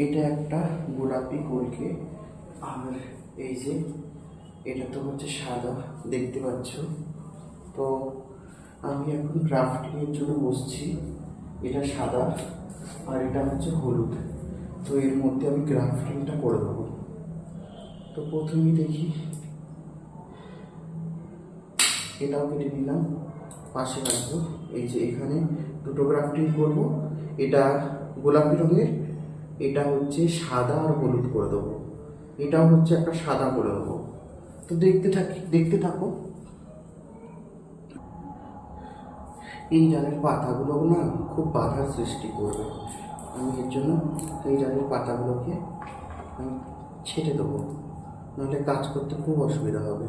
এটা একটা গোলাপি কলকে। আর এই যে এটা তো হচ্ছে সাদা, দেখতে পাচ্ছ। তো আমি এখন ক্রাফটিংয়ের জন্য বসছি। এটা সাদা আর এটা হচ্ছে হলুদ। তো এর মধ্যে আমি গ্রাফটিংটা করে দেবো। তো প্রথমেই দেখি, এটাও কেটে নিলাম, পাশে রাখবো। এই যে এখানে দুটো গ্রাফটিং করব। এটা গোলাপি রঙের, এটা হচ্ছে সাদা আর হলুদ করে দেবো। এটাও হচ্ছে একটা সাদা করে দেবো। তো দেখতে থাকো। এই ডালের পাতাগুলো না খুব বাধার সৃষ্টি করবে। আমি এর জন্য এই ডালের পাতাগুলোকে আমি ছেটে দেবো, নাহলে কাজ করতে খুব অসুবিধা হবে।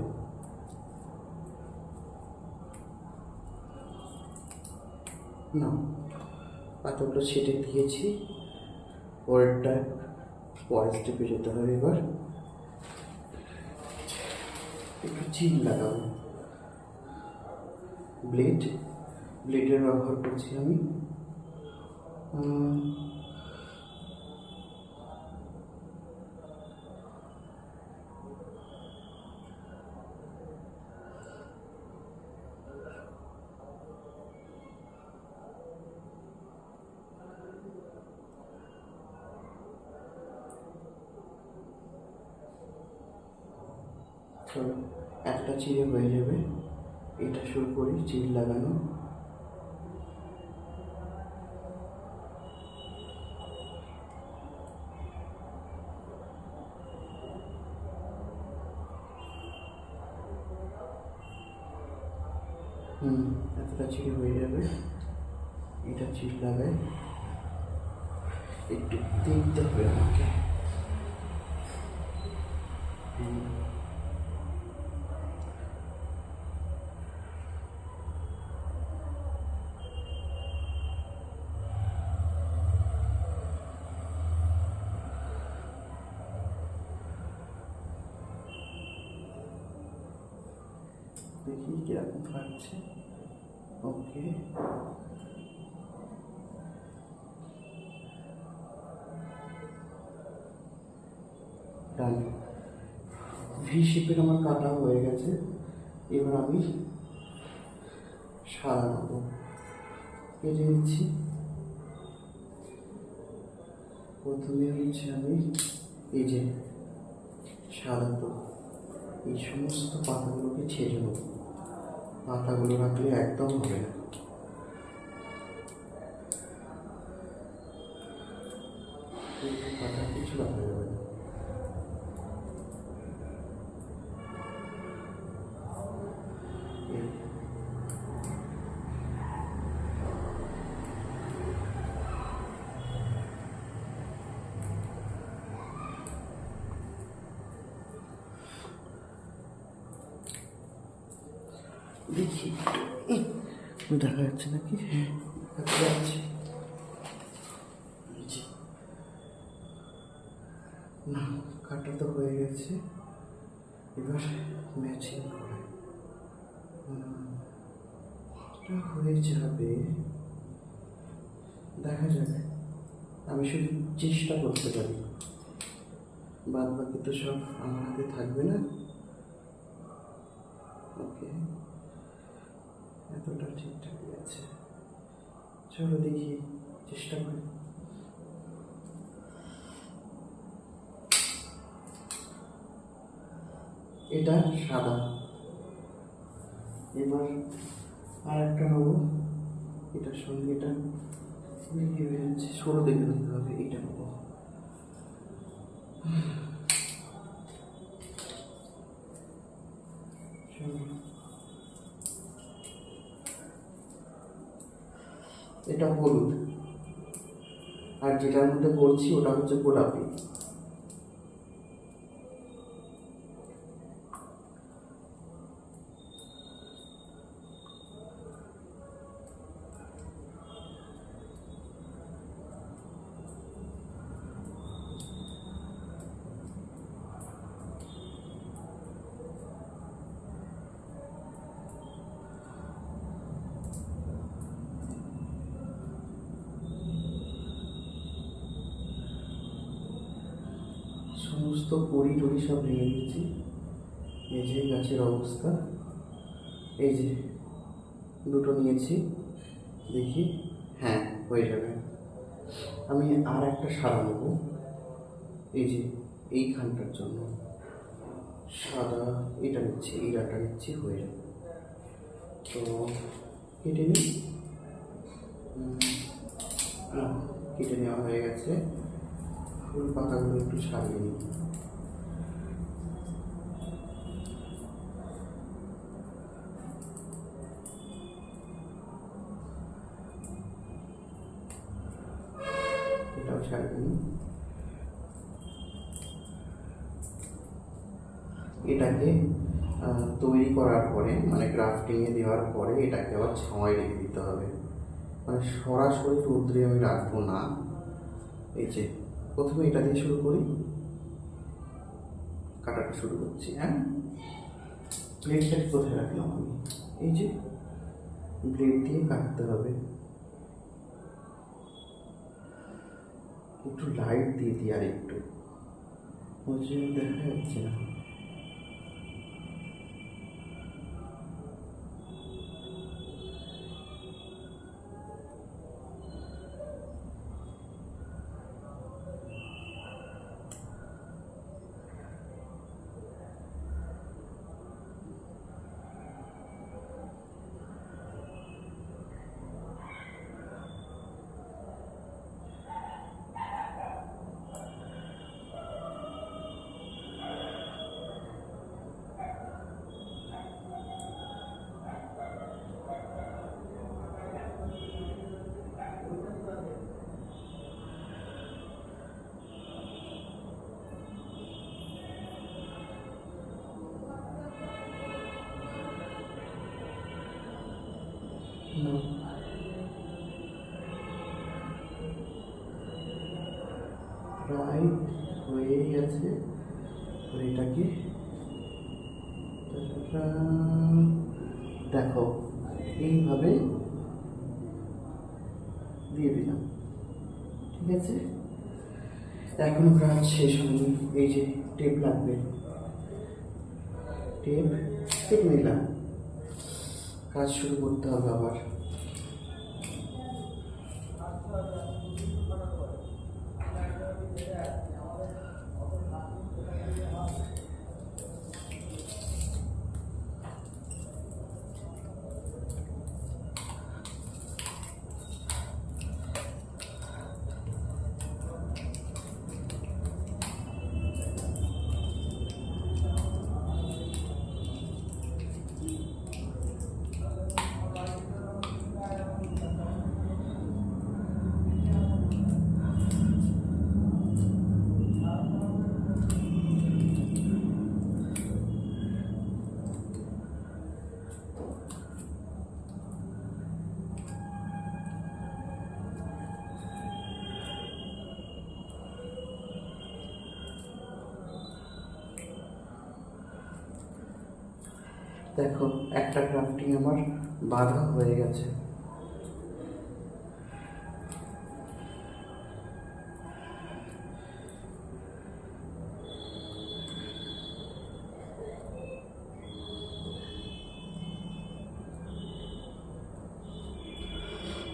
না, পাতাগুলো ছেটে দিয়েছি। পরের স্টেপে যেতে হবে। এবার একটু চিল লাগাবো। ব্লেডের ব্যবহার করছি আমি। চলো, একটা চিড়ে হয়ে যাবে। এটা শুরু করি চিল লাগানো। এতটা চিড়ে হয়ে যাবে। এটা চিল লাগাই, একটু দেখতে হবে আমাকে। দেখি কিরকম লাগছে। ওকে, ডান। ভি শেপের আমার কাটা হয়ে গেছে। এবার আমি সাদা দেবো, কেটে নিচ্ছি। প্রথমে হচ্ছে আমি এই যে সাদা তো এই সমস্ত পাতাগুলোকে ছেড়ে নেব। পাতাগুলো রাখলে একদম হবে না। পাতা কিছু রাখা যাবে না। দেখি দেখা যাচ্ছে নাকি? হ্যাঁ, দেখা যাচ্ছে। না, কাটা তো হয়ে গেছে। এবার ম্যাচিং করে এটা হয়ে যাবে। দেখা যাবে, আমি শুধু চেষ্টা করতে পারি। বাদ বাকি তো সব আমার হাতে থাকবে না। ওকে, এতটা ঠিকঠাকই আছে। চলো দেখি, চেষ্টা করি। এটা সাদা। এবার আর একটা নেবো। এটার সঙ্গে এটা মিলিয়ে যাচ্ছে, সরু দেখে নিতে হবে। এটা নেবো। এটা হলুদ, আর যেটার মধ্যে করছি ওটা হচ্ছে গোলাপি। সমস্ত কড়ি টড়ি সব ভেঙে দিচ্ছি। এই যে গাছের অবস্থা, এই যে দুটো নিয়েছি, দেখি হ্যাঁ হয়ে যাবে। আমি আর একটা সাদা নেবো, এই যে এইখানটার জন্য সাদা এটা নিচ্ছি, এই ডাটা নিচ্ছি, হয়ে যাবে। তো কেটে নিই, কেটে নেওয়া হয়ে গেছে। ফুল পাতাগুলো একটু ছাড়িয়ে নিই। এটাও ছাড়িয়ে নিই। এটাকে তৈরি করার পরে মানে গ্রাফটিংয়ে দেওয়ার পরে এটাকে আবার ছাওয়ায় রেখে দিতে হবে, মানে সরাসরি রৌদ্রে আমি রাখবো না। এই যে প্রথমে এটা দিয়ে শুরু করি, কাটাটা শুরু করছি। হ্যাঁ, ব্লেডটাকে কোথায় রাখলাম আমি? এই যে ব্লেড দিয়ে কাটতে হবে। একটু লাইট দিয়ে দিই, আর একটু বুঝে দেখা যাচ্ছে না। প্রায় হয়ে গেছে। এটাকে দেখো এইভাবে দিয়ে দিলাম, ঠিক আছে। এখনো কাজ শেষ হয়নি। এই যে টেপ লাগবে, টেপ কেটে নিলাম। কাজ শুরু করতে হবে আবার। দেখো একটা গ্রাফটিং আমার বাঁধা হয়ে গেছে।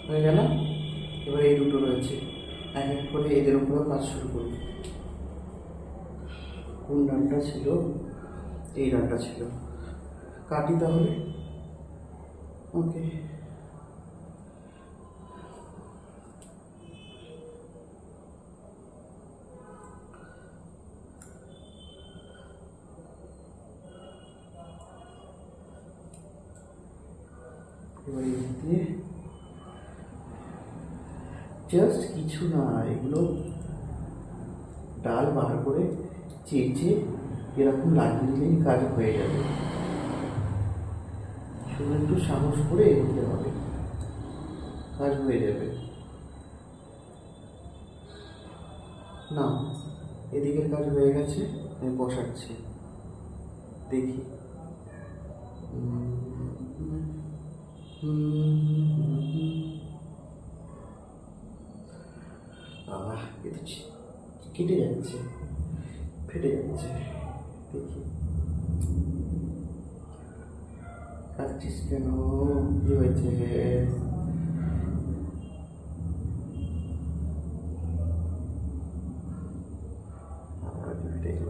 হয়ে গেল। এবার এই দুটো রয়েছে, এক এক করে এদের উপরেও কাজ শুরু করি। কোন ডালটা ছিল? এই ডালটা ছিল। কাটি তাহলে। ওকে, এবার দিয়ে জাস্ট কিছু না, এগুলো ডাল বার করে চেঁচে এরকম লাগিয়ে দিলেই কাজ হয়ে যাবে। শুধু একটু সাহস করে এগোতে হবে, কাজ হয়ে যাবে। না, এদিকের কাজ হয়ে গেছে, আমি বসাচ্ছি, দেখি। বাবা, কেটে যাচ্ছে। ফেটে যাচ্ছে। দেখি কাটছিস কেন, কি হয়েছে? ফেটে গেল।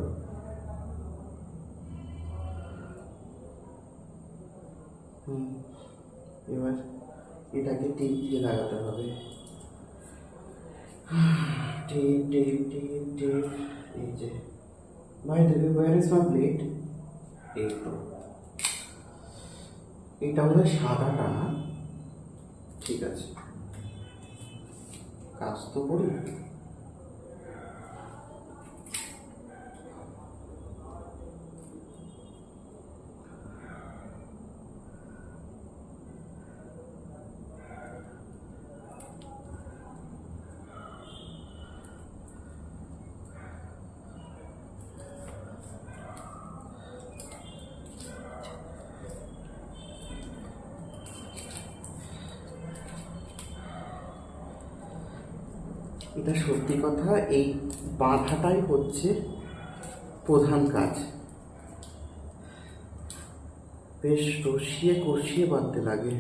এবার এটাকে টেপ দিয়ে লাগাতে হবে। Tape tape tape tape. এই যে ভাই দেবে, ওয়ার ইজ মাই প্লেট? এই তো, এটা হলো সাদাটা না? ঠিক আছে, কাজ তো করি। এটা সত্যি কথা, এই বাঁধাটাই হচ্ছে প্রধান কাজ। বেশ রসিয়ে কষিয়ে বাঁধতে লাগে।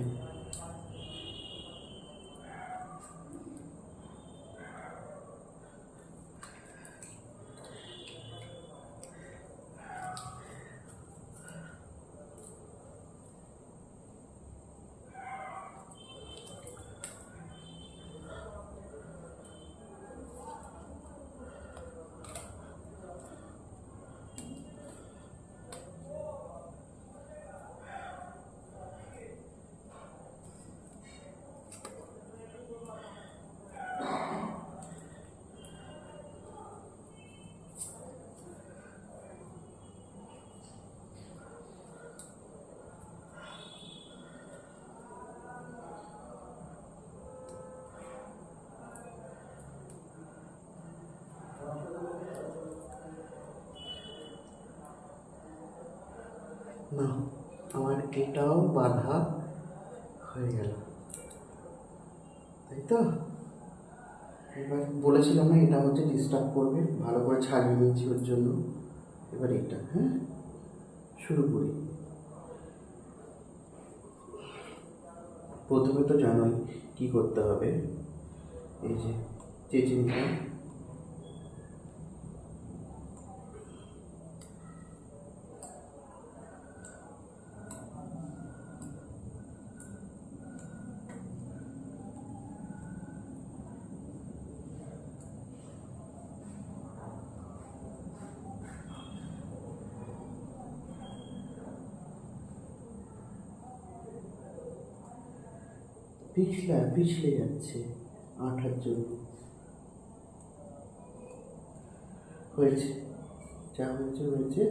না, আমার এটাও বাধা হয়ে গেল, তাই তো? এবার বলেছিলাম না এটা হচ্ছে ডিস্টার্ব করবে, ভালো করে ছাড়িয়ে নিয়েছি ওর জন্য। এবার এটা, হ্যাঁ, শুরু করি। প্রথমে তো জানোই কি করতে হবে। এই যে চেঁচে নিলাম। পিছলে যাচ্ছে আঠার জন্য। হয়েছে, যা হয়েছে হয়েছে।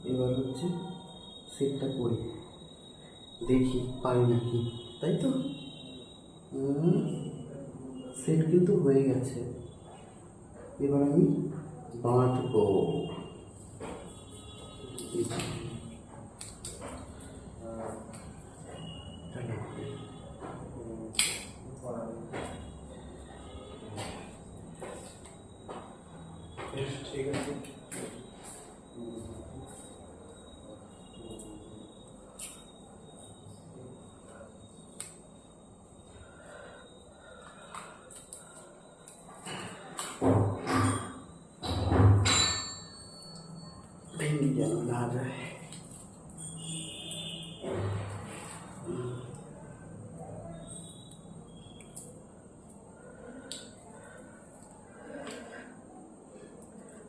এবার হচ্ছে সেটটা করি, দেখি পারি নাকি, তাই তো? সেট কিন্তু হয়ে গেছে। এবার আমি বাঁধবো। ঠিক আছে, ভেঙে যেন না যায়।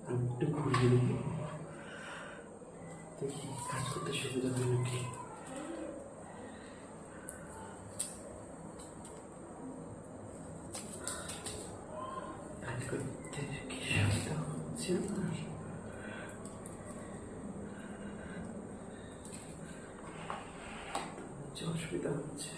আমি একটু ঘুরিয়ে নেব, দেখি কাজ করতে সুবিধা হয় নাকি। কাজ করতে কি সুবিধা হচ্ছে আমার? অসুবিধা হচ্ছে।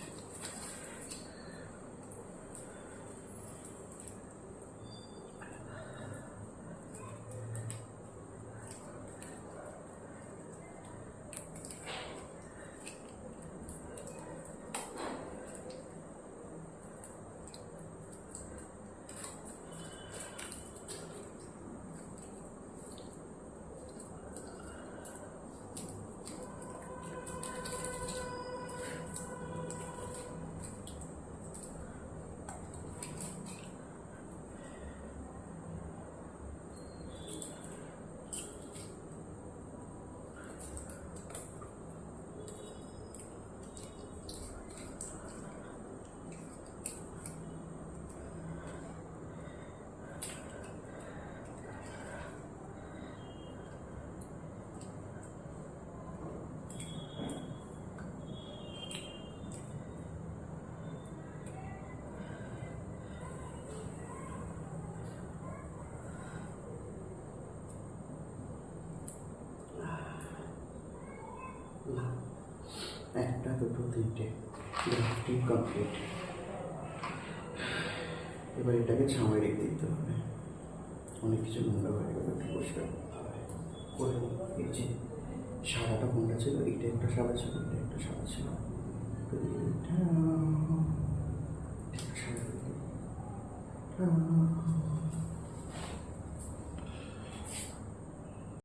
তিনটে গ্রাফটিং কমপ্লিট। এবার এটাকে ছামাই রেখে দিতে হবে, অনেক কিছু নোংরা হয়ে গেলে একটু পরিষ্কার করতে হবে। করে এই যে সাদাটা কোনটা ছিল, এটা একটা সাদা ছিল, এটা একটা সাদা ছিল, তো এটা সাদা